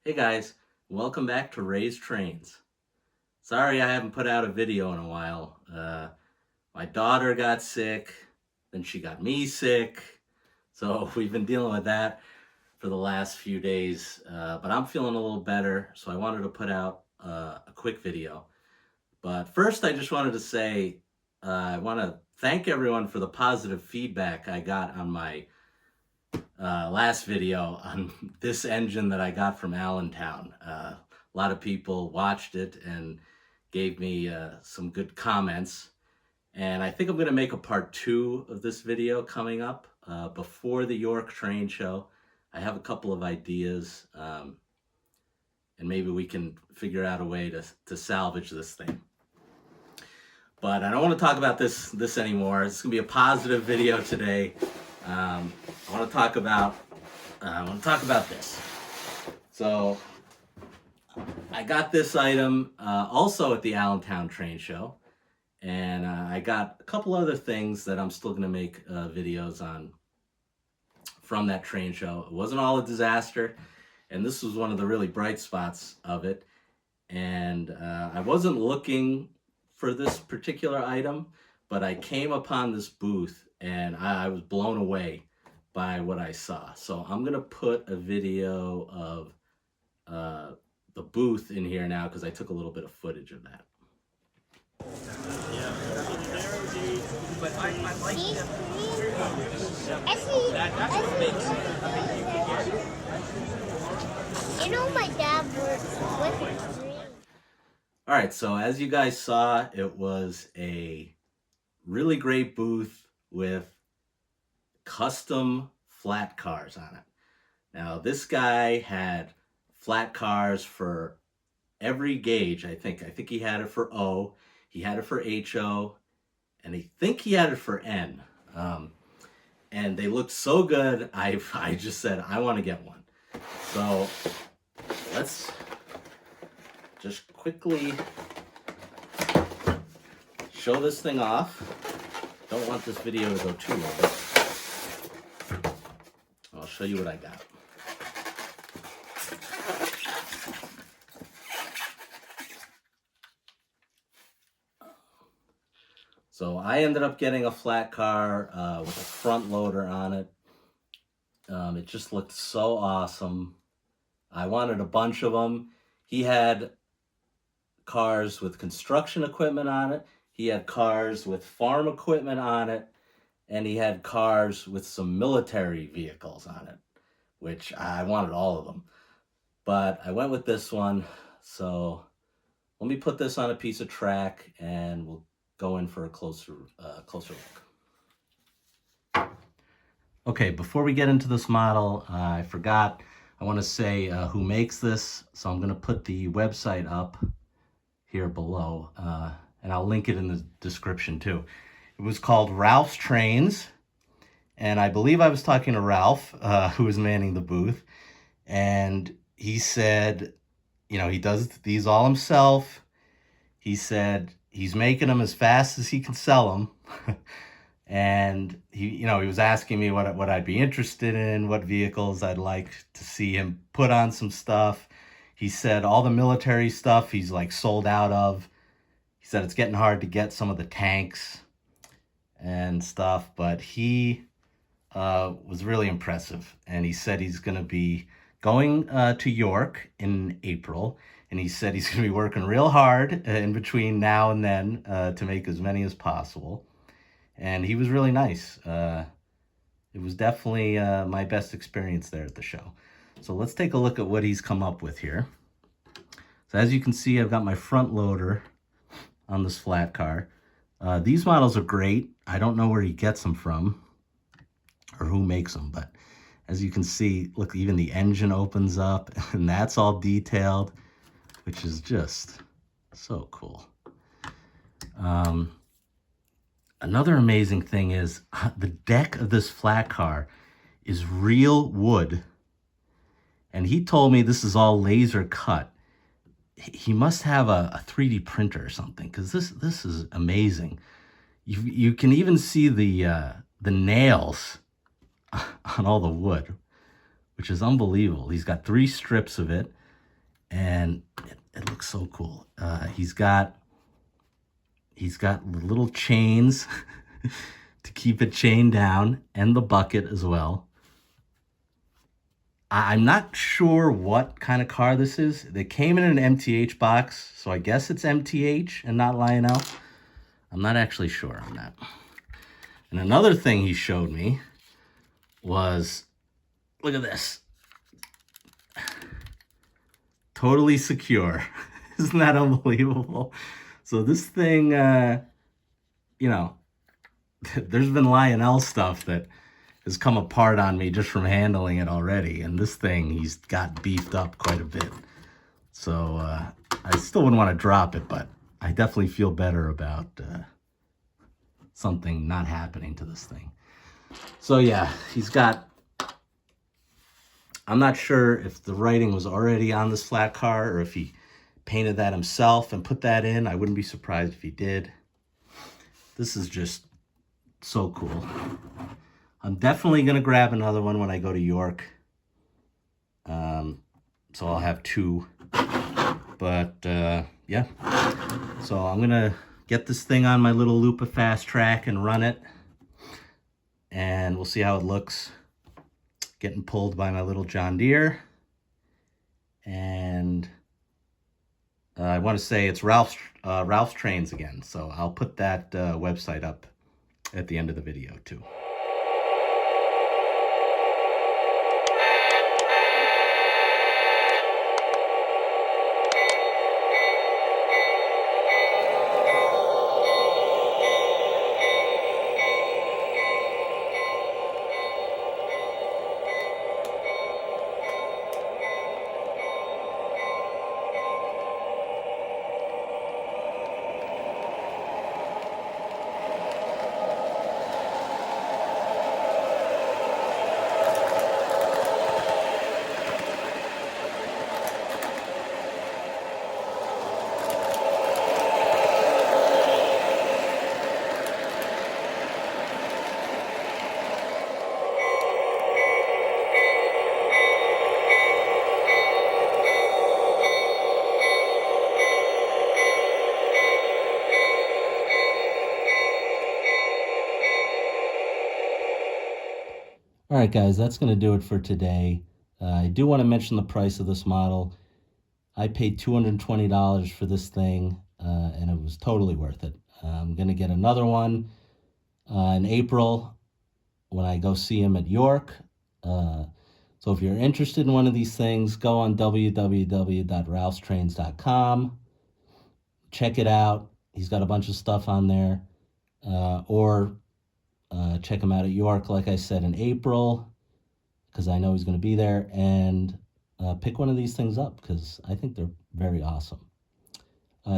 Hey guys, welcome back to Raised Trains. Sorry I haven't put out a video in a while. My daughter got sick, then she got me sick, so we've been dealing with that for the last few days. But I'm feeling a little better, so I wanted to put out a quick video. But first, I just wanted to say I want to thank everyone for the positive feedback I got on my last video on this engine that I got from Allentown. A lot of people watched it and gave me some good comments. And I think I'm going to make a part 2 of this video coming up before the York train show. I have a couple of ideas, and maybe we can figure out a way to salvage this thing. But I don't want to talk about this anymore. It's going to be a positive video today. I want to talk about this. So I got this item also at the Allentown train show, and I got a couple other things that I'm still going to make videos on from that train show. It wasn't all a disaster, and this was one of the really bright spots of it. And I wasn't looking for this particular item, but I came upon this booth and I was blown away by what I saw. So I'm gonna put a video of the booth in here now because I took a little bit of footage of that. You know my dad works with me. All right, so as you guys saw, it was a really great booth with custom flat cars on it. Now, this guy had flat cars for every gauge, I think. I think he had it for O, he had it for HO, and I think he had it for N. And they looked so good, I just said, I want to get one. So let's just quickly show this thing off. Don't want this video to go too long. I'll show you what I got. So I ended up getting a flat car with a front loader on it. It just looked so awesome. I wanted a bunch of them. He had cars with construction equipment on it. He had cars with farm equipment on it. And he had cars with some military vehicles on it, which I wanted all of them. But I went with this one. So let me put this on a piece of track and we'll go in for a closer look. Okay, before we get into this model, I forgot, I want to say who makes this. So I'm going to put the website up here below, and I'll link it in the description too. It was called Ralph's Trains, and I believe I was talking to Ralph, who was manning the booth, and he said, you know, he does these all himself. He said he's making them as fast as he can sell them. And he was asking me what I'd be interested in, what vehicles I'd like to see him put on some stuff. He said all the military stuff he's like sold out of. He said it's getting hard to get some of the tanks and stuff, but he was really impressive. And he said he's going to be going to York in April. And he said he's going to be working real hard in between now and then to make as many as possible. And he was really nice. It was definitely my best experience there at the show. So let's take a look at what he's come up with here. So as you can see, I've got my front loader on this flat car. These models are great. I don't know where he gets them from or who makes them, but as you can see, look, even the engine opens up and that's all detailed, which is just so cool. Another amazing thing is the deck of this flat car is real wood. And he told me this is all laser cut. He must have a 3D printer or something, because this is amazing. You can even see the nails on all the wood, which is unbelievable. He's got 3 strips of it. and it looks so cool. He's got little chains to keep it chained down, and the bucket as well. I'm not sure what kind of car this is. They came in an MTH box, so I guess it's MTH and not Lionel. I'm not actually sure on that. And another thing he showed me was, look at this. Totally secure. Isn't that unbelievable? So this thing, you know, there's been Lionel stuff that has come apart on me just from handling it already. And this thing, he's got beefed up quite a bit. So I still wouldn't want to drop it, but I definitely feel better about something not happening to this thing. So yeah, he's got, I'm not sure if the writing was already on this flat car or if he painted that himself and put that in. I wouldn't be surprised if he did. This is just so cool. I'm definitely going to grab another one when I go to York. So I'll have two. But yeah. So I'm going to get this thing on my little Lupa Fast Track and run it. And we'll see how it looks. Getting pulled by my little John Deere. And I want to say it's Ralph's Trains again. So I'll put that website up at the end of the video too. All right, guys, that's going to do it for today. I do want to mention the price of this model. I paid $220 for this thing, and it was totally worth it. I'm going to get another one in April when I go see him at York. So if you're interested in one of these things, go on www.ralphstrains.com. Check it out. He's got a bunch of stuff on there. Or check him out at York, like I said, in April, because I know he's going to be there, and pick one of these things up because I think they're very awesome.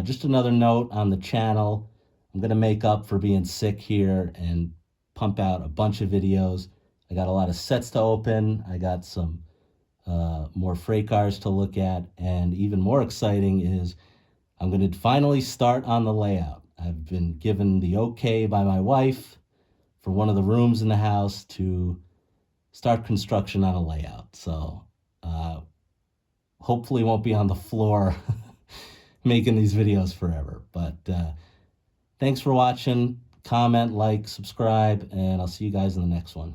Just another note on the channel, I'm going to make up for being sick here and pump out a bunch of videos. I got a lot of sets to open. I got some more freight cars to look at, and even more exciting is I'm going to finally start on the layout. I've been given the okay by my wife for one of the rooms in the house to start construction on a layout. So hopefully won't be on the floor making these videos forever. But thanks for watching. Comment, like, subscribe, and I'll see you guys in the next one.